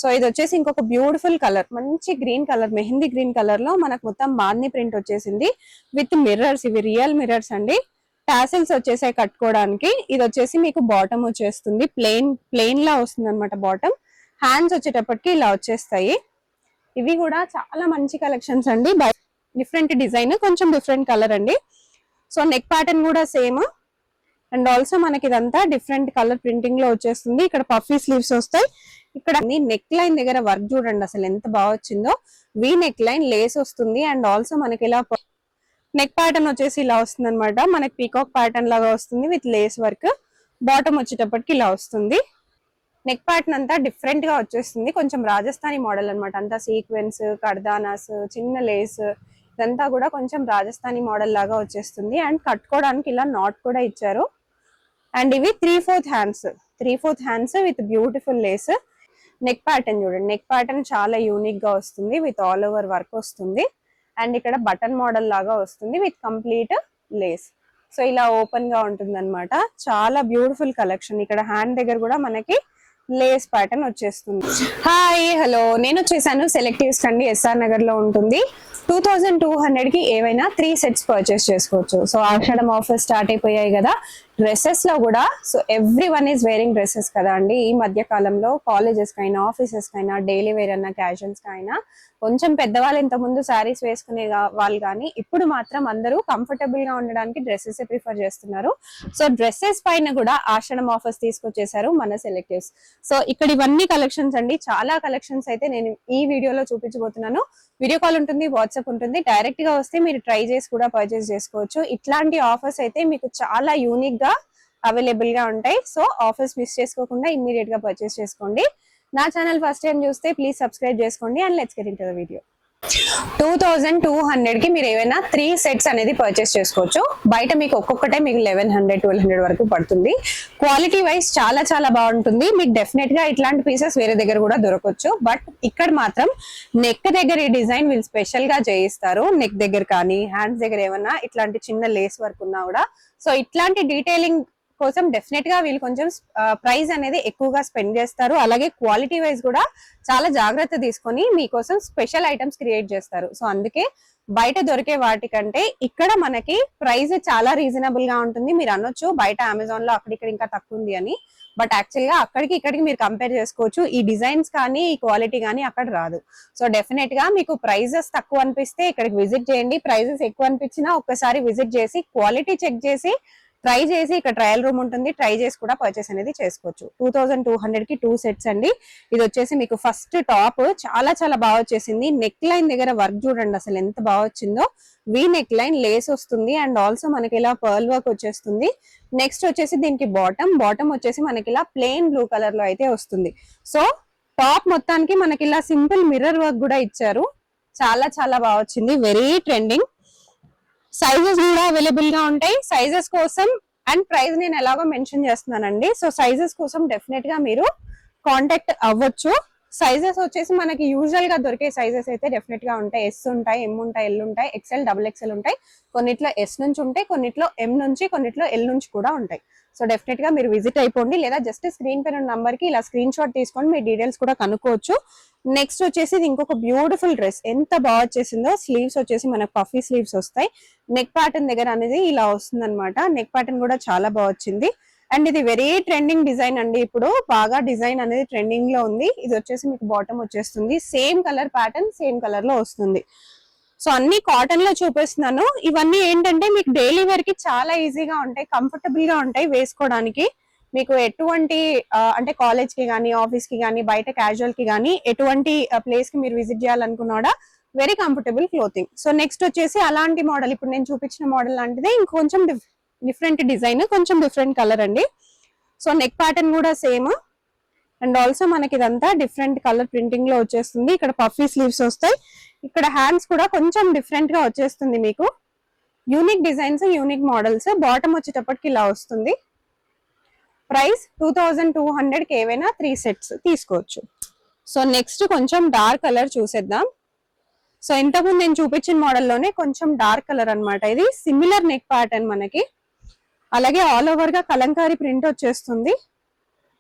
So ఇది వచ్చేసి ఇంకొక బ్యూటిఫుల్ కలర్, మంచి green colour, mehndi green colour లో మనకు మొత్తం బాందీ ప్రింట్ వచ్చేసింది విత్ మిర్రర్స్. ఇవి రియల్ మిర్రర్స్ అండి. టాసిల్స్ వచ్చేసాయి కట్టుకోవడానికి. ఇది వచ్చేసి మీకు బాటమ్ వచ్చేస్తుంది, ప్లెయిన్ లా వస్తుంది అనమాట బాటమ్. హ్యాండ్స్ వచ్చేటప్పటికి ఇలా వచ్చేస్తాయి. ఇవి కూడా చాలా మంచి కలెక్షన్స్ అండి. డిఫరెంట్ డిజైన్, కొంచెం డిఫరెంట్ కలర్ అండి. సో నెక్ ప్యాటర్న్ కూడా సేమ్, అండ్ ఆల్సో మనకి ఇదంతా డిఫరెంట్ కలర్ ప్రింటింగ్ లో వచ్చేస్తుంది. ఇక్కడ పఫీ స్లీవ్స్ వస్తాయి. ఇక్కడ నెక్ లైన్ దగ్గర వర్క్ చూడండి అసలు ఎంత బాగా వచ్చిందో. వీ నెక్ లైన్, లేస్ వస్తుంది. అండ్ ఆల్సో మనకి ఇలా నెక్ ప్యాటర్న్ వచ్చేసి ఇలా వస్తుంది అనమాట. మనకి పీకాక్ ప్యాటర్న్ లాగా వస్తుంది విత్ లేస్ వర్క్. బాటమ్ వచ్చేటప్పటికి ఇలా వస్తుంది. నెక్ ప్యాటర్న్ అంతా డిఫరెంట్ గా వచ్చేస్తుంది, కొంచెం రాజస్థానీ మోడల్ అనమాట. అంతా సీక్వెన్స్, కర్దానాస్, చిన్న లేస్, ఇదంతా కూడా కొంచెం రాజస్థానీ మోడల్ లాగా వచ్చేస్తుంది. అండ్ కట్టుకోవడానికి ఇలా నాట్ కూడా ఇచ్చారు. అండ్ ఇవి 3/4 hands with beautiful Lay's. Neck pattern చూడండి, నెక్ ప్యాటర్న్ చాలా యూనిక్ గా వస్తుంది విత్ ఆల్ ఓవర్ వర్క్ వస్తుంది. అండ్ ఇక్కడ బటన్ మోడల్ లాగా వస్తుంది విత్ కంప్లీట్ లేస్. సో ఇలా ఓపెన్ గా ఉంటుంది అనమాట. చాలా బ్యూటిఫుల్ కలెక్షన్. ఇక్కడ హ్యాండ్ దగ్గర కూడా మనకి లేస్ ప్యాటర్న్ వచ్చేస్తుంది. హాయ్ హలో, నేను వచ్చేసాను సెలెక్టివ్స్ అండి, ఎస్ఆర్ నగర్ లో ఉంటుంది. 2200 కి ఏవైనా 3 సెట్స్ పర్చేస్ చేసుకోవచ్చు. సో ఆషాఢం ఆఫర్ స్టార్ట్ అయిపోయాయి కదా. డ్రెస్సెస్ లో కూడా so every one is wearing dresses కదా అండి. ఈ మధ్య కాలంలో కాలేజెస్ కైనా, ఆఫీసెస్ కైనా, డైలీ వేర్ అన్న, క్యాజువల్స్ కైనా, కొంచెం పెద్దవాళ్ళు ఇంత ముందు శారీస్ వేసుకునే వాళ్ళు కానీ ఇప్పుడు మాత్రం అందరూ కంఫర్టబుల్ గా ఉండడానికి డ్రెస్సెస్ ప్రిఫర్ చేస్తున్నారు. సో డ్రెస్సెస్ పైన కూడా ఆషాఢం ఆఫర్స్ తీసుకొచ్చేసారు మన సెలెక్టివ్స్. సో ఇక్కడ ఇవన్నీ కలెక్షన్స్ అండి, చాలా కలెక్షన్స్ అయితే నేను ఈ వీడియోలో చూపించబోతున్నాను. వీడియో కాల్ ఉంటుంది, వాట్సాప్ ఉంటుంది. డైరెక్ట్ గా వస్తే మీరు ట్రై చేసి కూడా పర్చేస్ చేసుకోవచ్చు. ఇట్లాంటి ఆఫర్స్ అయితే మీకు చాలా యూనిక్ గా అవైలబుల్ గా ఉంటాయి. సో ఆఫర్స్ మిస్ చేసుకోకుండా ఇమ్మీడియట్ గా పర్చేస్ చేసుకోండి. నా ఛానల్ ఫస్ట్ టైం చూస్తే ప్లీజ్ సబ్స్క్రైబ్ చేసుకోండి. And let's get into the video. 2200 కి మీరు ఏవైనా 3 సెట్స్ అనేది పర్చేస్ చేసుకోవచ్చు. బయట మీకు ఒక్కొక్కటే మీకు 1100-1200 వరకు పడుతుంది. క్వాలిటీ వైజ్ చాలా చాలా బాగుంటుంది. మీకు డెఫినెట్ గా ఇట్లాంటి పీసెస్ వేరే దగ్గర కూడా దొరకవచ్చు. బట్ ఇక్కడ మాత్రం నెక్ దగ్గర ఈ డిజైన్ వీళ్ళు స్పెషల్ గా చేయిస్తారు. నెక్ దగ్గర కానీ, హ్యాండ్స్ దగ్గర ఏమన్నా ఇట్లాంటి చిన్న లేస్ వర్క్ ఉన్నా కూడా, సో ఇట్లాంటి డీటెయిలింగ్ కోసం డెఫినెట్ గా వీళ్ళు కొంచెం ప్రైస్ అనేది ఎక్కువగా స్పెండ్ చేస్తారు. అలాగే క్వాలిటీ వైజ్ కూడా చాలా జాగ్రత్త తీసుకొని మీకోసం స్పెషల్ ఐటమ్స్ క్రియేట్ చేస్తారు. సో అందుకే బయట దొరికే వాటికంటే ఇక్కడ మనకి ప్రైస్ చాలా రీజనబుల్ గా ఉంటుంది. మీరు అనొచ్చు బయట అమెజాన్ లో అక్కడిక్కడ ఇంకా తక్కువ ఉంది అని, బట్ యాక్చువల్ గా అక్కడికి ఇక్కడికి మీరు కంపేర్ చేసుకోవచ్చు. ఈ డిజైన్స్ కానీ, ఈ క్వాలిటీ కానీ అక్కడ రాదు. సో డెఫినెట్ గా మీకు ప్రైజెస్ తక్కువ అనిపిస్తే ఇక్కడికి విజిట్ చేయండి. ప్రైజెస్ ఎక్కువ అనిపించినా ఒక్కసారి విజిట్ చేసి క్వాలిటీ చెక్ చేసి ట్రై చేసి, ఇక్కడ ట్రయల్ రూమ్ ఉంటుంది, ట్రై చేసి కూడా పర్చేస్ అనేది చేసుకోవచ్చు. 2200 కి 2 సెట్స్ అండి. ఇది వచ్చేసి మీకు ఫస్ట్ టాప్ చాలా చాలా బాగా వచ్చేసింది. నెక్ లైన్ దగ్గర వర్క్ చూడండి అసలు ఎంత బాగా వచ్చిందో. వీ నెక్ లైన్, లేస్ వస్తుంది. అండ్ ఆల్సో మనకి ఇలా పర్ల్ వర్క్ వచ్చేస్తుంది. నెక్స్ట్ వచ్చేసి దీనికి బాటమ్ వచ్చేసి మనకి ఇలా ప్లెయిన్ బ్లూ కలర్ లో అయితే వస్తుంది. సో టాప్ మొత్తానికి మనకి ఇలా సింపుల్ మిర్రర్ వర్క్ కూడా ఇచ్చారు. చాలా చాలా బాగా వచ్చింది, వెరీ ట్రెండింగ్. సైజెస్ కూడా అవైలబుల్ గా ఉంటాయి. సైజెస్ కోసం అండ్ ప్రైస్ నేను ఎలాగో మెన్షన్ చేస్తున్నానండి. సో సైజెస్ కోసం డెఫినెట్ గా మీరు కాంటాక్ట్ అవ్వచ్చు. సైజెస్ వచ్చేసి మనకి యూజువల్ గా దొరికే సైజెస్ అయితే డెఫినెట్ గా ఉంటాయి. ఎస్ ఉంటాయి, ఎం ఉంటాయి, ఎల్ ఉంటాయి, ఎక్స్ఎల్, XXL ఉంటాయి. కొన్నిట్లో ఎస్ నుంచి ఉంటాయి, కొన్నిట్లో ఎం నుంచి, కొన్నిట్లో ఎల్ నుంచి కూడా ఉంటాయి. సో డెఫినెట్ గా మీరు విజిట్ అయిపోండి, లేదా జస్ట్ స్క్రీన్ పైన నంబర్ కి ఇలా స్క్రీన్ షాట్ తీసుకొని మీ డీటెయిల్స్ కూడా కనుక్కోవచ్చు. నెక్స్ట్ వచ్చేసి ఇది ఇంకొక బ్యూటిఫుల్ డ్రెస్, ఎంత బాగా వచ్చేసిందో. స్లీవ్స్ వచ్చేసి మనకు పఫీ స్లీవ్స్ వస్తాయి. నెక్ ప్యాటర్న్ దగ్గర అనేది ఇలా వస్తుంది అనమాట. నెక్ ప్యాటర్న్ కూడా చాలా బాగా వచ్చింది. అండ్ ఇది వెరీ ట్రెండింగ్ డిజైన్ అండి. ఇప్పుడు బాగా డిజైన్ అనేది ట్రెండింగ్ లో ఉంది. ఇది వచ్చేసి మీకు బాటమ్ వచ్చేస్తుంది. Same colour pattern, same colour లో వస్తుంది. సో అన్ని కాటన్ లో చూపిస్తున్నాను. ఇవన్నీ ఏంటంటే మీకు డైలీ వేర్ కి చాలా ఈజీగా ఉంటాయి, కంఫర్టబుల్ గా ఉంటాయి వేసుకోవడానికి. మీకు ఎటువంటి అంటే కాలేజ్ కి కానీ, ఆఫీస్ కి కానీ, బయట క్యాజువల్ కి కానీ, ఎటువంటి ప్లేస్ కి మీరు విజిట్ చేయాలనుకున్నాడా very comfortable clothing. So next వచ్చేసి అలాంటి మోడల్, ఇప్పుడు నేను చూపించిన మోడల్ లాంటిదే ఇంకొంచెం డిఫరెంట్ డిజైన్, కొంచెం డిఫరెంట్ కలర్ అండి. సో నెక్ ప్యాటర్న్ కూడా సేమ్. అండ్ ఆల్సో మనకి ఇదంతా డిఫరెంట్ కలర్ ప్రింటింగ్ లో వచ్చేస్తుంది. ఇక్కడ పఫీ స్లీవ్స్ వస్తాయి. ఇక్కడ హ్యాండ్స్ కూడా కొంచెం డిఫరెంట్ గా వచ్చేస్తుంది. మీకు unique designs, unique models. Bottom వచ్చేటప్పటికి ఇలా వస్తుంది. ప్రైస్ 2200 కి ఏవైనా 3 సెట్స్ తీసుకోవచ్చు. సో నెక్స్ట్ కొంచెం డార్క్ కలర్ చూసేద్దాం. సో ఇంతకుముందు నేను చూపించిన మోడల్లోనే కొంచెం డార్క్ కలర్ అనమాట. ఇది సిమిలర్ నెక్ ప్యాటర్న్ మనకి. అలాగే ఆల్ ఓవర్ గా కలంకారీ ప్రింట్ వచ్చేస్తుంది.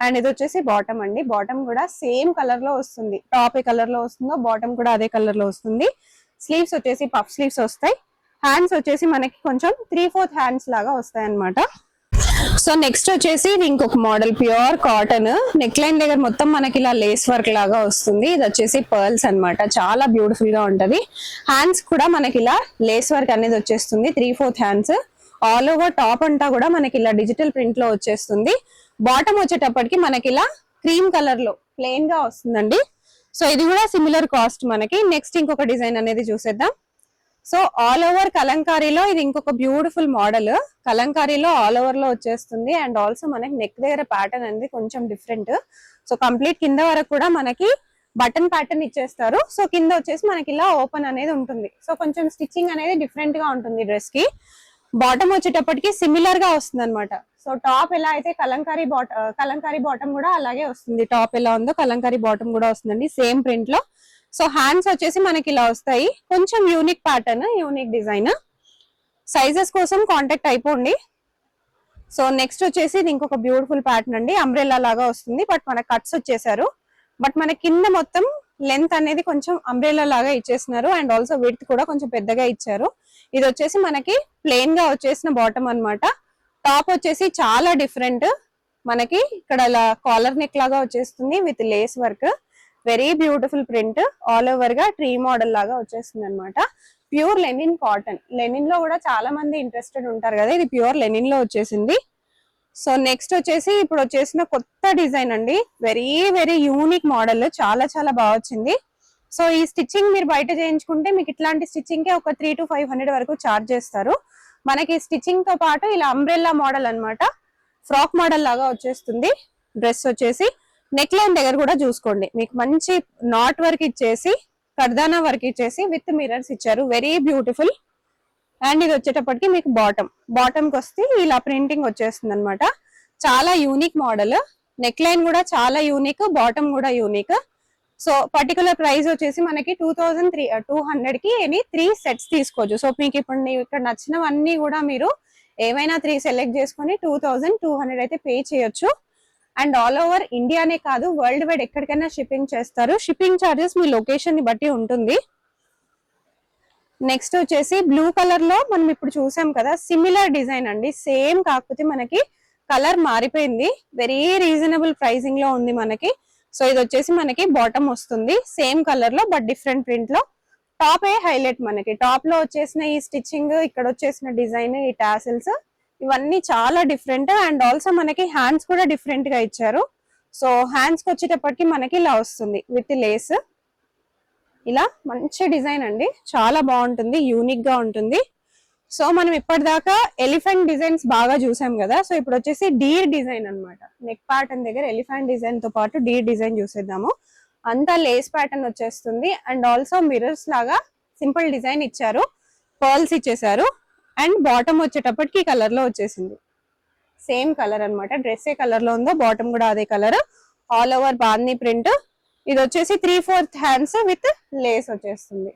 అండ్ ఇది వచ్చేసి బాటమ్ అండి. బాటమ్ కూడా సేమ్ కలర్ లో వస్తుంది. టాప్ ఏ కలర్ లో వస్తుందో బాటమ్ కూడా అదే కలర్ లో వస్తుంది. స్లీవ్స్ వచ్చేసి పఫ్ స్లీవ్స్ వస్తాయి. హ్యాండ్స్ వచ్చేసి మనకి కొంచెం 3/4 హ్యాండ్స్ లాగా వస్తాయి అన్నమాట. సో నెక్స్ట్ వచ్చేసి ఇది ఇంకొక model, pure cotton. Neck line దగ్గర మొత్తం మనకి ఇలా లేస్ వర్క్ లాగా వస్తుంది. ఇది వచ్చేసి పర్ల్స్ అన్నమాట. చాలా బ్యూటిఫుల్ గా ఉంటది. హ్యాండ్స్ కూడా మనకి ఇలా లేస్ వర్క్ అనేది వచ్చేస్తుంది. 3/4 హ్యాండ్స్. ఆల్ ఓవర్ టాప్ అంతా కూడా మనకి ఇలా డిజిటల్ ప్రింట్ లో వచ్చేస్తుంది. బాటమ్ వచ్చేటప్పటికి మనకి ఇలా క్రీమ్ కలర్ లో ప్లెయిన్ గా వస్తుందండి. సో ఇది కూడా సిమిలర్ కాస్ట్ మనకి. నెక్స్ట్ ఇంకొక డిజైన్ అనేది చూసేద్దాం. సో ఆల్ ఓవర్ కలంకారీలో ఇది ఇంకొక బ్యూటిఫుల్ మోడల్. కలంకారీలో ఆల్ ఓవర్ లో వచ్చేస్తుంది. అండ్ ఆల్సో మనకి నెక్ దగ్గర ప్యాటర్న్ అనేది కొంచెం డిఫరెంట్. సో కంప్లీట్ కింద వరకు కూడా మనకి బటన్ ప్యాటర్న్ ఇచ్చేస్తారు. సో కింద వచ్చేసి మనకి ఇలా ఓపెన్ అనేది ఉంటుంది. సో కొంచెం స్టిచ్చింగ్ అనేది డిఫరెంట్ గా ఉంటుంది డ్రెస్ కి. బాటమ్ వచ్చేటప్పటికి సిమిలర్ గా వస్తుంది అనమాట. సో టాప్ ఎలా అయితే కలంకారీ బాటమ్ కూడా అలాగే వస్తుంది. టాప్ ఎలా ఉందో కలంకారీ బాటమ్ కూడా వస్తుందండి సేమ్ ప్రింట్ లో. సో హ్యాండ్స్ వచ్చేసి మనకి ఇలా వస్తాయి. కొంచెం unique pattern, unique design. Sizes కోసం కాంటాక్ట్ అయిపోండి. సో నెక్స్ట్ వచ్చేసి ఇది ఇంకొక బ్యూటిఫుల్ ప్యాటర్న్ అండి. అంబ్రెల్లా లాగా వస్తుంది. బట్ మన కట్స్ వచ్చేసారు. బట్ మన కింద మొత్తం లెంత్ అనేది కొంచెం అంబ్రెల్లా లాగా ఇచ్చేస్తున్నారు. అండ్ ఆల్సో విడ్త్ కూడా కొంచెం పెద్దగా ఇచ్చారు. ఇది వచ్చేసి మనకి ప్లెయిన్ గా వచ్చేసిన బాటమ్ అన్నమాట. టాప్ వచ్చేసి చాలా డిఫరెంట్. మనకి ఇక్కడ ఇలా కాలర్ నెక్ లాగా వచ్చేస్తుంది with lace work. Very beautiful print. All over గా ట్రీ మోడల్ లాగా వచ్చేస్తుంది అనమాట. Pure linen cotton. లెనిన్ లో కూడా చాలా మంది ఇంట్రెస్టెడ్ ఉంటారు కదా, ఇది ప్యూర్ లెనిన్ లో వచ్చేసింది. సో నెక్స్ట్ వచ్చేసి ఇప్పుడు వచ్చేసిన కొత్త డిజైన్ అండి. Very very unique model. చాలా చాలా బాగా వచ్చింది. సో ఈ స్టిచ్చింగ్ మీరు బయట చేయించుకుంటే మీకు ఇట్లాంటి స్టిచ్చింగ్ కి ఒక 300 to 500 వరకు చార్జ్ చేస్తారు. మనకి స్టిచ్చింగ్ తో పాటు ఇలా అంబ్రెల్లా మోడల్ అన్నమాట. ఫ్రాక్ మోడల్ లాగా వచ్చేస్తుంది. డ్రెస్ వచ్చేసి నెక్ లైన్ దగ్గర కూడా చూసుకోండి, మీకు మంచి నాట్ వర్క్ ఇచ్చేసి కర్దానా వర్క్ ఇచ్చేసి విత్ మిర్రర్స్ ఇచ్చారు. Very beautiful. అండ్ ఇది వచ్చేటప్పటికి మీకు బాటమ్ కి వస్తే ఇలా ప్రింటింగ్ వచ్చేస్తుంది అనమాట. చాలా యూనిక్ మోడల్. నెక్ లైన్ కూడా చాలా యూనిక్, బాటమ్ కూడా యూనిక్. సో పర్టికులర్ ప్రైస్ వచ్చేసి మనకి 2200 కి 3 సెట్స్ తీసుకోవచ్చు. సో మీకు ఇప్పుడు ఇక్కడ నచ్చినవన్నీ కూడా మీరు ఏమైనా 3 సెలెక్ట్ చేసుకుని 2200 అయితే పే చేయొచ్చు. అండ్ ఆల్ ఓవర్ ఇండియానే కాదు, వరల్డ్ వైడ్ ఎక్కడికైనా షిప్పింగ్ చేస్తారు. షిప్పింగ్ ఛార్జెస్ మీ లొకేషన్ ని బట్టి ఉంటుంది. నెక్స్ట్ వచ్చేసి బ్లూ కలర్ లో మనం ఇప్పుడు చూసాం కదా, సిమిలర్ డిజైన్ అండి. సేమ్, కాకపోతే మనకి కలర్ మారిపోయింది. వెరీ రీజనబుల్ ప్రైసింగ్ లో ఉంది మనకి. సో ఇది వచ్చేసి మనకి బాటమ్ వస్తుంది సేమ్ కలర్ లో బట్ డిఫరెంట్ ప్రింట్ లో. టాప్ ఏ హైలైట్ మనకి. టాప్ లో వచ్చేసిన ఈ స్టిచ్చింగ్, ఇక్కడ వచ్చేసిన డిజైన్, ఈ టాసిల్స్ ఇవన్నీ చాలా డిఫరెంట్. అండ్ ఆల్సో మనకి హ్యాండ్స్ కూడా డిఫరెంట్ గా ఇచ్చారు. సో హ్యాండ్స్ కి వచ్చేటప్పటికి మనకి ఇలా వస్తుంది విత్ లేస్. ఇలా మంచి డిజైన్ అండి, చాలా బాగుంటుంది, యూనిక్ గా ఉంటుంది. సో మనం ఇప్పటిదాకా ఎలిఫెంట్ డిజైన్స్ బాగా చూసాం కదా. సో ఇప్పుడు వచ్చేసి డీర్ డిజైన్ అన్నమాట. నెక్ ప్యాటర్న్ దగ్గర ఎలిఫెంట్ డిజైన్ తో పాటు డీర్ డిజైన్ చూసేద్దాము. అంతా లేస్ ప్యాటర్న్ వచ్చేస్తుంది. అండ్ ఆల్సో మిర్రర్స్ లాగా సింపుల్ డిజైన్ ఇచ్చారు. పర్ల్స్ ఇచ్చేసారు. అండ్ బాటమ్ వచ్చేటప్పటికి ఈ కలర్ లో వచ్చేసింది. సేమ్ కలర్ అన్నమాట. డ్రెస్ ఏ కలర్ లో ఉందో బాటమ్ కూడా అదే కలర్. ఆల్ ఓవర్ బాందీ ప్రింట్. ఇది వచ్చేసి 3/4 హ్యాండ్స్ విత్ లేస్ వచ్చేస్తుంది.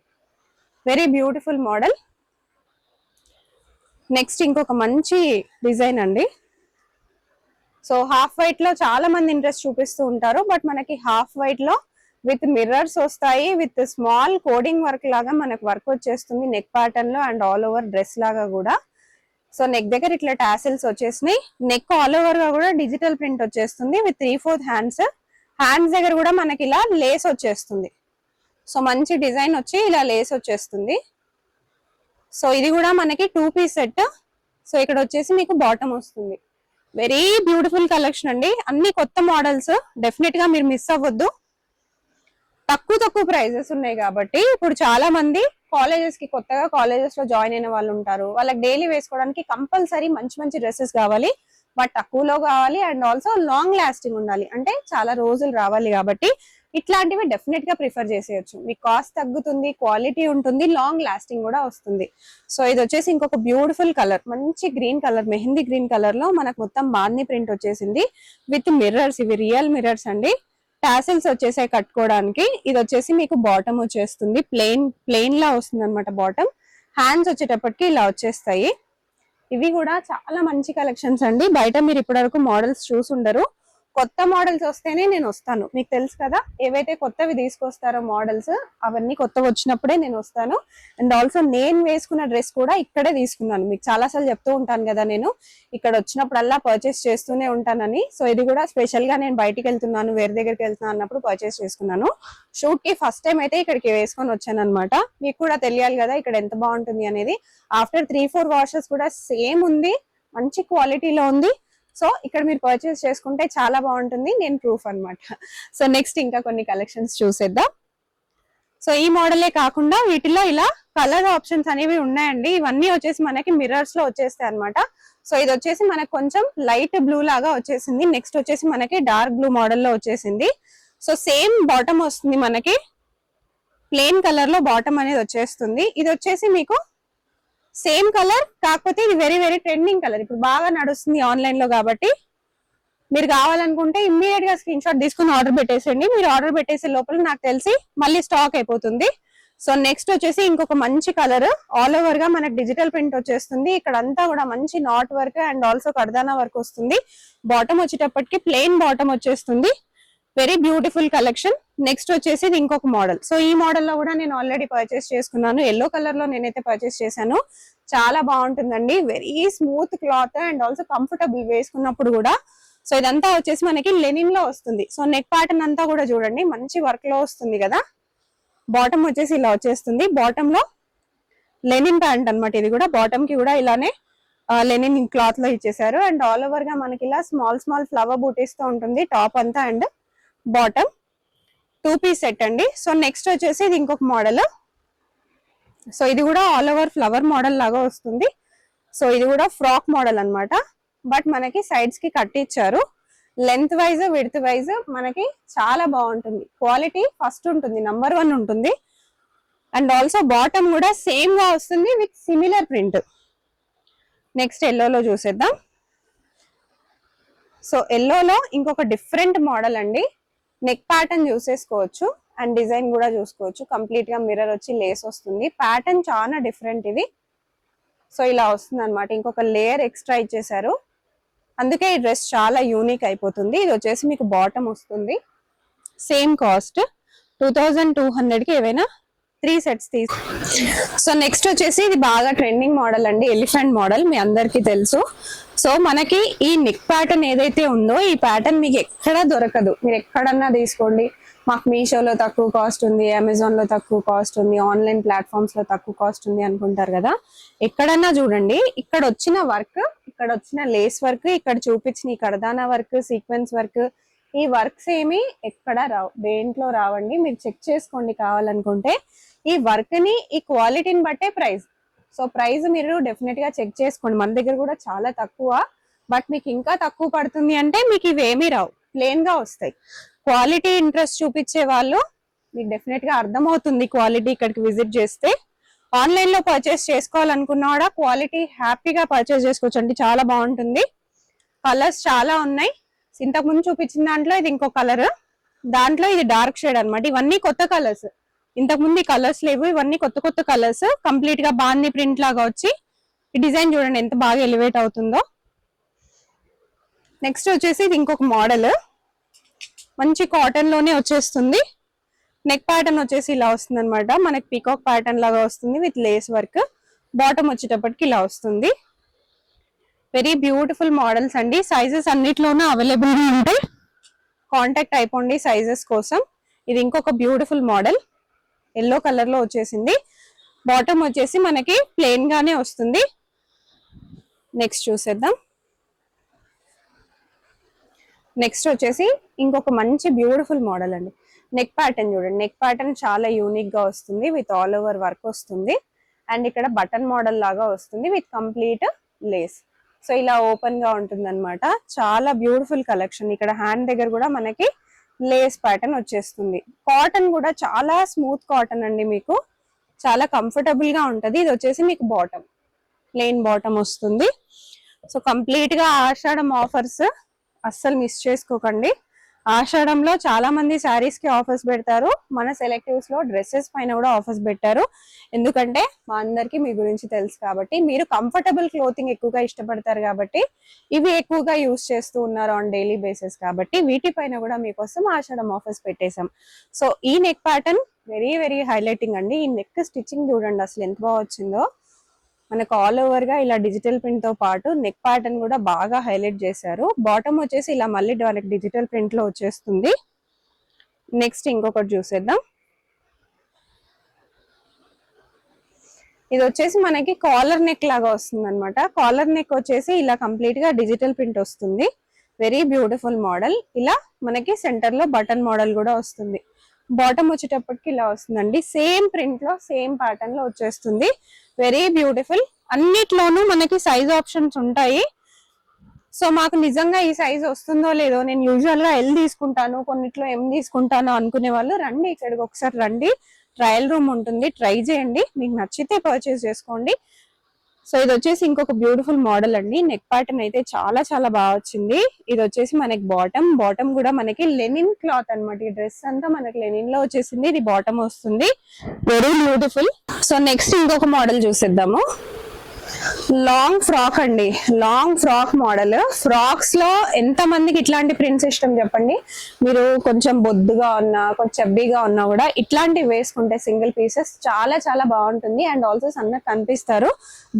Very beautiful model. నెక్స్ట్ ఇంకొక మంచి డిజైన్ అండి. సో హాఫ్ వైట్ లో చాలా మంది ఇంట్రెస్ట్ చూపిస్తూ ఉంటారు. బట్ మనకి హాఫ్ వైట్ లో విత్ మిర్రర్స్ వస్తాయి, విత్ స్మాల్ కోడింగ్ వర్క్ లాగా మనకు వర్క్ వచ్చేస్తుంది నెక్ ప్యాటర్న్ లో. అండ్ ఆల్ ఓవర్ డ్రెస్ లాగా కూడా. సో నెక్ దగ్గర ఇట్లా టాసిల్స్ వచ్చేసినాయి. నెక్ ఆల్ ఓవర్ గా కూడా డిజిటల్ ప్రింట్ వచ్చేస్తుంది విత్ 3/4 హ్యాండ్స్. హ్యాండ్స్ దగ్గర కూడా మనకి ఇలా లేస్ వచ్చేస్తుంది. సో మంచి డిజైన్ వచ్చి ఇలా లేస్ వచ్చేస్తుంది. సో ఇది కూడా మనకి 2 పీస్ సెట్. సో ఇక్కడ వచ్చేసి మీకు బాటమ్ వస్తుంది. వెరీ బ్యూటిఫుల్ కలెక్షన్ అండి. అన్ని కొత్త మోడల్స్, డెఫినెట్ గా మీరు మిస్ అవ్వద్దు. తక్కువ ప్రైజెస్ ఉన్నాయి కాబట్టి ఇప్పుడు చాలా మంది కాలేజెస్ కి, కొత్తగా కాలేజెస్ లో జాయిన్ అయిన వాళ్ళు ఉంటారు. వాళ్ళకి డైలీ వేసుకోవడానికి కంపల్సరీ మంచి మంచి డ్రెస్సెస్ కావాలి, బట్ తక్కువలో కావాలి. అండ్ ఆల్సో లాంగ్ లాస్టింగ్ ఉండాలి, అంటే చాలా రోజులు రావాలి. కాబట్టి ఇట్లాంటివి డెఫినెట్ గా ప్రిఫర్ చేసేయచ్చు. మీకు కాస్ట్ తగ్గుతుంది, క్వాలిటీ ఉంటుంది, లాంగ్ లాస్టింగ్ కూడా వస్తుంది. సో ఇది వచ్చేసి ఇంకొక బ్యూటిఫుల్ కలర్, మంచి green colour, mehndi green colour లో మనకు మొత్తం బాందీ ప్రింట్ వచ్చేసింది విత్ మిర్రర్స్. ఇవి రియల్ మిర్రర్స్ అండి. టాసిల్స్ వచ్చేసాయి కట్టుకోవడానికి. ఇది వచ్చేసి మీకు బాటమ్ వచ్చేస్తుంది, ప్లెయిన్ లా వస్తుంది అనమాట బాటమ్. హ్యాండ్స్ వచ్చేటప్పటికి ఇలా వచ్చేస్తాయి. ఇవి కూడా చాలా మంచి కలెక్షన్స్ అండి. బయట మీరు ఇప్పటి వరకు మోడల్స్ చూసుండరు. కొత్త మోడల్స్ వస్తేనే నేను వస్తాను, మీకు తెలుసు కదా, ఏవైతే కొత్తవి తీసుకొస్తారో మోడల్స్ అవన్నీ కొత్తవి వచ్చినప్పుడే నేను వస్తాను. అండ్ ఆల్సో నేను వేసుకున్న డ్రెస్ కూడా ఇక్కడే తీసుకున్నాను, మీకు చాలాసార్లు చెప్తూ ఉంటాను కదా నేను ఇక్కడ వచ్చినప్పుడల్లా పర్చేస్ చేస్తూనే ఉంటానని. సో ఇది కూడా స్పెషల్ గా నేను బయటికి వెళ్తున్నాను, వేరే దగ్గరికి వెళ్తున్నాను అన్నప్పుడు పర్చేస్ చేసుకున్నాను. షూట్ కి ఫస్ట్ టైం అయితే ఇక్కడికి వేసుకొని వచ్చాను అనమాట. మీకు కూడా తెలియాలి కదా ఇక్కడ ఎంత బాగుంటుంది అనేది. ఆఫ్టర్ 3-4 వాషెస్ కూడా సేమ్ ఉంది, మంచి క్వాలిటీలో ఉంది. సో ఇక్కడ మీరు పర్చేస్ చేసుకుంటే చాలా బాగుంటుంది, నేను ప్రూఫ్ అన్నమాట. సో నెక్స్ట్ ఇంకా కొన్ని కలెక్షన్స్ చూసేద్దాం. సో ఈ మోడలే కాకుండా వీటిలో ఇలా కలర్ ఆప్షన్స్ అనేవి ఉన్నాయండి. ఇవన్నీ వచ్చేసి మనకి మిర్రర్స్ లో వచ్చేస్తాయి అనమాట. సో ఇది వచ్చేసి మనకు కొంచెం లైట్ బ్లూ లాగా వచ్చేసింది. నెక్స్ట్ వచ్చేసి మనకి డార్క్ బ్లూ మోడల్లో వచ్చేసింది. సో సేమ్ బాటమ్ వస్తుంది, మనకి ప్లెయిన్ కలర్ లో బాటమ్ అనేది వచ్చేస్తుంది. ఇది వచ్చేసి మీకు సేమ్ కలర్, కాకపోతే ఇది వెరీ వెరీ ట్రెండింగ్ కలర్, ఇప్పుడు బాగా నడుస్తుంది ఆన్లైన్ లో. కాబట్టి మీరు కావాలనుకుంటే ఇమ్మీడియట్ గా స్క్రీన్ షాట్ తీసుకుని ఆర్డర్ పెట్టేసేయండి. మీరు ఆర్డర్ పెట్టేసే లోపల నాకు తెలిసి మళ్ళీ స్టాక్ అయిపోతుంది. సో నెక్స్ట్ వచ్చేసి ఇంకొక మంచి కలర్, ఆల్ ఓవర్ గా మనకి డిజిటల్ ప్రింట్ వచ్చేస్తుంది. ఇక్కడ అంతా కూడా మంచి నాట్ వర్క్ అండ్ ఆల్సో కర్దానా వర్క్ వస్తుంది. బాటమ్ వచ్చేటప్పటికి ప్లెయిన్ బాటమ్ వచ్చేస్తుంది. Very beautiful collection. నెక్స్ట్ వచ్చేసి ఇది ఇంకొక మోడల్. సో ఈ మోడల్ లో కూడా నేను ఆల్రెడీ పర్చేస్ చేసుకున్నాను, ఎల్లో కలర్ లో నేనైతే పర్చేస్ చేశాను. చాలా బాగుంటుందండి, very smooth cloth and also comfortable వేసుకున్నప్పుడు కూడా. సో ఇదంతా వచ్చేసి మనకి లెనిన్ లో వస్తుంది. సో నెక్ ప్యాటర్న్ అంతా కూడా చూడండి మంచి వర్క్ లో వస్తుంది కదా. బాటమ్ వచ్చేసి ఇలా వచ్చేస్తుంది, బాటమ్ లో లెనిన్ ప్యాంట్ అనమాట. ఇది కూడా బాటమ్ కి కూడా ఇలానే లెనిన్ క్లాత్ లో ఇచ్చేసారు. అండ్ ఆల్ ఓవర్ గా మనకి ఇలా స్మాల్ స్మాల్ ఫ్లవర్ బూటీస్ తో ఉంటుంది టాప్ అంతా అండ్ బాటమ్. 2 పీస్ సెట్ అండి. సో నెక్స్ట్ వచ్చేసి ఇది ఇంకొక మోడల్. సో ఇది కూడా ఆల్ ఓవర్ ఫ్లవర్ మోడల్ లాగా వస్తుంది. సో ఇది కూడా ఫ్రాక్ మోడల్ అన్నమాట. బట్ మనకి సైడ్స్ కి కట్ ఇచ్చారు. లెంత్ వైజ్ విడ్త్ వైజ్ మనకి చాలా బాగుంటుంది, క్వాలిటీ ఫస్ట్ ఉంటుంది, నంబర్ 1 ఉంటుంది. అండ్ ఆల్సో బాటమ్ కూడా సేమ్ గా వస్తుంది విత్ సిమిలర్ ప్రింట్. నెక్స్ట్ ఎల్లోలో చూసేద్దాం. సో ఎల్లోలో ఇంకొక డిఫరెంట్ మోడల్ అండి. నెక్ ప్యాటర్న్ చూసేసుకోవచ్చు అండ్ డిజైన్ కూడా చూసుకోవచ్చు. కంప్లీట్ గా మిర్రర్ వచ్చి లేస్ వస్తుంది. ప్యాటర్న్ చాలా డిఫరెంట్ ఇది. సో ఇలా వస్తుంది అనమాట, ఇంకొక లేయర్ ఎక్స్ట్రా ఇచ్చేసారు. అందుకే ఈ డ్రెస్ చాలా యూనిక్ అయిపోతుంది. ఇది వచ్చేసి మీకు బాటమ్ వస్తుంది. సేమ్ కాస్ట్ 2200 కి ఏవైనా 3 సెట్స్ తీసి. సో నెక్స్ట్ వచ్చేసి ఇది బాగా ట్రెండింగ్ మోడల్ అండి, ఎలిఫెంట్ మోడల్, మీ అందరికీ తెలుసు. సో మనకి ఈ నెక్ ప్యాటర్న్ ఏదైతే ఉందో ఈ ప్యాటర్న్ మీకు ఎక్కడా దొరకదు. మీరు ఎక్కడన్నా తీసుకోండి, మాకు మీషోలో తక్కువ కాస్ట్ ఉంది, అమెజాన్ లో తక్కువ కాస్ట్ ఉంది, ఆన్లైన్ ప్లాట్ఫామ్స్ లో తక్కువ కాస్ట్ ఉంది అనుకుంటారు కదా. ఎక్కడన్నా చూడండి, ఇక్కడ వచ్చిన వర్క్, ఇక్కడ వచ్చిన లేస్ వర్క్, ఇక్కడ చూపించిన ఈ కడదానా వర్క్, సీక్వెన్స్ వర్క్, ఈ వర్క్స్ ఏమి ఎక్కడ రావు, దేంట్లో రావండి. మీరు చెక్ చేసుకోండి కావాలనుకుంటే. ఈ వర్క్ ని, ఈ క్వాలిటీని బట్టే ప్రైస్. సో ప్రైస్ మీరు డెఫినెట్ గా చెక్ చేసుకోండి. మన దగ్గర కూడా చాలా తక్కువ, బట్ మీకు ఇంకా తక్కువ పడుతుంది అంటే మీకు ఇవేమీ రావు, ప్లేన్ గా వస్తాయి. క్వాలిటీ ఇంట్రెస్ట్ చూపించే వాళ్ళు మీకు డెఫినెట్ గా అర్థమవుతుంది క్వాలిటీ ఇక్కడికి విజిట్ చేస్తే. ఆన్లైన్ లో పర్చేస్ చేసుకోవాలనుకున్నా కూడా క్వాలిటీ హ్యాపీగా పర్చేస్ చేసుకోవచ్చు అండి, చాలా బాగుంటుంది. కలర్స్ చాలా ఉన్నాయి. ఇంతకు ముందు చూపించిన దాంట్లో ఇది ఇంకో కలర్, దాంట్లో ఇది డార్క్ షేడ్ అన్నమాట. ఇవన్నీ కొత్త కలర్స్, ఇంతకు ముందు ఈ కలర్స్ లేవు, ఇవన్నీ కొత్త కొత్త కలర్స్. కంప్లీట్ గా బాందీ ప్రింట్ లాగా వచ్చి ఈ డిజైన్ చూడండి ఎంత బాగా ఎలివేట్ అవుతుందో. నెక్స్ట్ వచ్చేసి ఇది ఇంకొక మోడల్, మంచి కాటన్ లోనే వచ్చేస్తుంది. నెక్ ప్యాటర్న్ వచ్చేసి ఇలా వస్తుంది అనమాట, మనకి పీకాక్ ప్యాటర్న్ లాగా వస్తుంది విత్ లేస్ వర్క్. బాటమ్ వచ్చేటప్పటికి ఇలా వస్తుంది. వెరీ బ్యూటిఫుల్ మోడల్స్ అండి. సైజెస్ అన్నిట్లోనూ అవైలబుల్ గా ఉంటాయి, కాంటాక్ట్ అయిపోండి సైజెస్ కోసం. ఇది ఇంకొక బ్యూటిఫుల్ మోడల్, ఎల్లో కలర్ లో వచ్చేసింది. బాటమ్ వచ్చేసి మనకి ప్లెయిన్ గానే వస్తుంది. నెక్స్ట్ చూసేద్దాం. నెక్స్ట్ వచ్చేసి ఇంకొక మంచి బ్యూటిఫుల్ మోడల్ అండి. నెక్ ప్యాటర్న్ చూడండి, నెక్ ప్యాటర్న్ చాలా యూనిక్ గా వస్తుంది విత్ ఆల్ ఓవర్ వర్క్ వస్తుంది. అండ్ ఇక్కడ బటన్ మోడల్ లాగా వస్తుంది విత్ కంప్లీట్ లేస్. సో ఇలా ఓపెన్ గా ఉంటుంది అనమాట. చాలా బ్యూటిఫుల్ కలెక్షన్. ఇక్కడ హ్యాండ్ దగ్గర కూడా మనకి లేస్ ప్యాటర్న్ వచ్చేస్తుంది. కాటన్ కూడా చాలా స్మూత్ కాటన్ అండి, మీకు చాలా కంఫర్టబుల్ గా ఉంటది. ఇది వచ్చేసి మీకు బాటమ్, ప్లెయిన్ బాటమ్ వస్తుంది. సో కంప్లీట్ గా ఆషాఢం ఆఫర్స్ అస్సలు మిస్ చేసుకోకండి. ఆషాఢంలో చాలా మంది శారీస్ కి ఆఫర్స్ పెడతారు. మన సెలెక్టివ్స్ లో డ్రెస్సెస్ పైన కూడా ఆఫర్స్ పెట్టారు. ఎందుకంటే మా అందరికి మీ గురించి తెలుసు కాబట్టి, మీరు కంఫర్టబుల్ క్లోతింగ్ ఎక్కువగా ఇష్టపడతారు కాబట్టి ఇవి ఎక్కువగా యూస్ చేస్తూ ఉన్నారు ఆన్ డైలీ బేసిస్ కాబట్టి వీటిపైన కూడా మీకోసం ఆషాఢం ఆఫర్స్ పెట్టేశాం. సో ఈ neck pattern very very highlighting అండి. ఈ నెక్ స్టిచ్చింగ్ చూడండి అసలు ఎంత బాగా వచ్చిందో. మనకు ఆల్ ఓవర్ గా ఇలా డిజిటల్ ప్రింట్ తో పాటు నెక్ ప్యాటర్న్ కూడా బాగా హైలైట్ చేశారు. బాటమ్ వచ్చేసి ఇలా మళ్ళీ మనకి డిజిటల్ ప్రింట్ లో వచ్చేస్తుంది. నెక్స్ట్ ఇంకొకటి చూసేద్దాం. ఇది వచ్చేసి మనకి కాలర్ నెక్ లాగా వస్తుంది అనమాట. కాలర్ నెక్ వచ్చేసి ఇలా కంప్లీట్ గా డిజిటల్ ప్రింట్ వస్తుంది. Very beautiful model. ఇలా మనకి సెంటర్ లో బటన్ మోడల్ కూడా వస్తుంది. బాటమ్ వచ్చేటప్పటికి ఇలా వస్తుందండి. సేమ్ ప్రింట్ లో సేమ్ ప్యాటర్న్ లో వచ్చేస్తుంది. Very beautiful. అన్నిట్లోనూ మనకి సైజ్ ఆప్షన్స్ ఉంటాయి. సో మాకు నిజంగా ఈ సైజ్ వస్తుందో లేదో, నేను యూజువల్ గా ఎల్ తీసుకుంటాను, కొన్నిట్లో ఎం తీసుకుంటాను అనుకునే వాళ్ళు రండి, ఇక్కడికి ఒకసారి రండి. ట్రయల్ రూమ్ ఉంటుంది, ట్రై చేయండి, మీకు నచ్చితే పర్చేస్ చేసుకోండి. సో ఇది వచ్చేసి ఇంకొక బ్యూటిఫుల్ మోడల్ అండి. నెక్ ప్యాటర్న్ అయితే చాలా చాలా బాగా వచ్చింది. ఇది వచ్చేసి మనకి బాటమ్ కూడా మనకి లెనిన్ క్లాత్ అనమాట. ఈ డ్రెస్ అంతా మనకి లెనిన్ లో వచ్చేసింది. ఇది బాటమ్ వస్తుంది. Very beautiful. సో నెక్స్ట్ ఇంకొక మోడల్ చూసేద్దాము. లాంగ్ ఫ్రాక్ అండి. Long frock model. ఫ్రాక్స్ లో ఎంత మందికి ఇట్లాంటి ప్రింట్స్ ఇష్టం చెప్పండి. మీరు కొంచెం బొద్దుగా ఉన్నా, కొంచెం చెబ్బీగా ఉన్నా కూడా ఇట్లాంటివి వేసుకుంటే సింగిల్ పీసెస్ చాలా చాలా బాగుంటుంది. అండ్ ఆల్సో సన్నగా కనిపిస్తారు.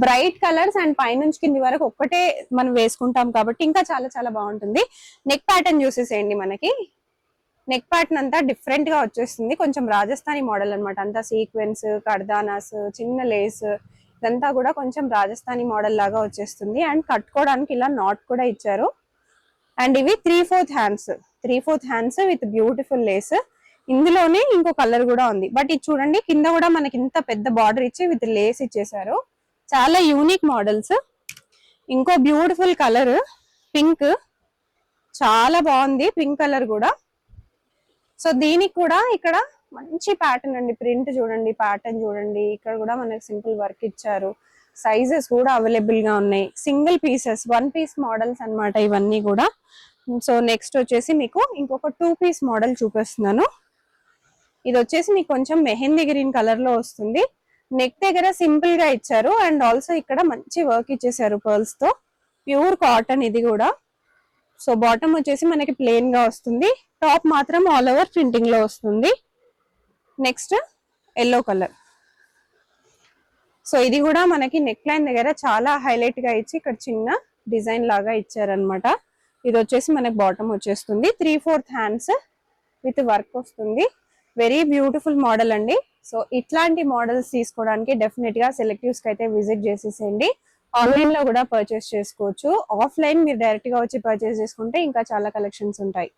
బ్రైట్ కలర్స్ అండ్ పైనుంచి కింది వరకు ఒక్కటే మనం వేసుకుంటాం కాబట్టి ఇంకా చాలా చాలా బాగుంటుంది. నెక్ ప్యాటర్న్ చూసేసేయండి. మనకి నెక్ ప్యాటర్న్ అంతా డిఫరెంట్ గా వచ్చేస్తుంది. కొంచెం రాజస్థానీ మోడల్ అనమాట. అంతా సీక్వెన్స్, కర్దానాస్, చిన్న లేస్, ఇదంతా కూడా కొంచెం రాజస్థానీ మోడల్ లాగా వచ్చేస్తుంది. అండ్ కట్టుకోవడానికి ఇలా నాట్ కూడా ఇచ్చారు. అండ్ ఇవి 3/4 hands. 3/4 hands with beautiful Lay's. ఇందులోనే ఇంకో కలర్ కూడా ఉంది. బట్ ఇది చూడండి, కింద కూడా మనకి ఇంత పెద్ద బార్డర్ ఇచ్చి విత్ లేస్ ఇచ్చేసారు. చాలా యూనిక్ మోడల్స్. ఇంకో బ్యూటిఫుల్ కలర్ పింక్, చాలా బాగుంది పింక్ కలర్ కూడా. సో దీనికి కూడా ఇక్కడ మంచి ప్యాటర్న్ అండి. ప్రింట్ చూడండి, ప్యాటర్న్ చూడండి. ఇక్కడ కూడా మనకి సింపుల్ వర్క్ ఇచ్చారు. సైజెస్ కూడా అవైలబుల్ గా ఉన్నాయి. సింగిల్ పీసెస్, 1 పీస్ మోడల్స్ అన్నమాట ఇవన్నీ కూడా. సో నెక్స్ట్ వచ్చేసి మీకు ఇంకొక 2 పీస్ మోడల్ చూపిస్తున్నాను. ఇది వచ్చేసి మీకు కొంచెం మెహందీ గ్రీన్ కలర్ లో వస్తుంది. నెక్ దగ్గర సింపుల్ గా ఇచ్చారు. అండ్ ఆల్సో ఇక్కడ మంచి వర్క్ ఇచ్చేసారు పర్ల్స్ తో. ప్యూర్ కాటన్ ఇది కూడా. సో బాటమ్ వచ్చేసి మనకి ప్లెయిన్ గా వస్తుంది. టాప్ మాత్రం ఆల్ ఓవర్ ప్రింటింగ్ లో వస్తుంది. Next yellow colour. సో ఇది కూడా మనకి నెక్ లైన్ దగ్గర చాలా హైలైట్ గా ఇచ్చి ఇక్కడ చిన్న డిజైన్ లాగా ఇచ్చారనమాట. ఇది వచ్చేసి మనకి బాటమ్ వచ్చేస్తుంది. 3/4 హ్యాండ్స్ విత్ వర్క్ వస్తుంది. వెరీ బ్యూటిఫుల్ మోడల్ అండి. సో ఇట్లాంటి మోడల్స్ తీసుకోవడానికి డెఫినెట్ గా సెలెక్టివ్స్ కి అయితే విజిట్ చేసేసేయండి. ఆన్లైన్ లో కూడా పర్చేస్ చేసుకోవచ్చు. ఆఫ్లైన్ మీరు డైరెక్ట్ గా వచ్చి పర్చేస్ చేసుకుంటే ఇంకా చాలా కలెక్షన్స్ ఉంటాయి.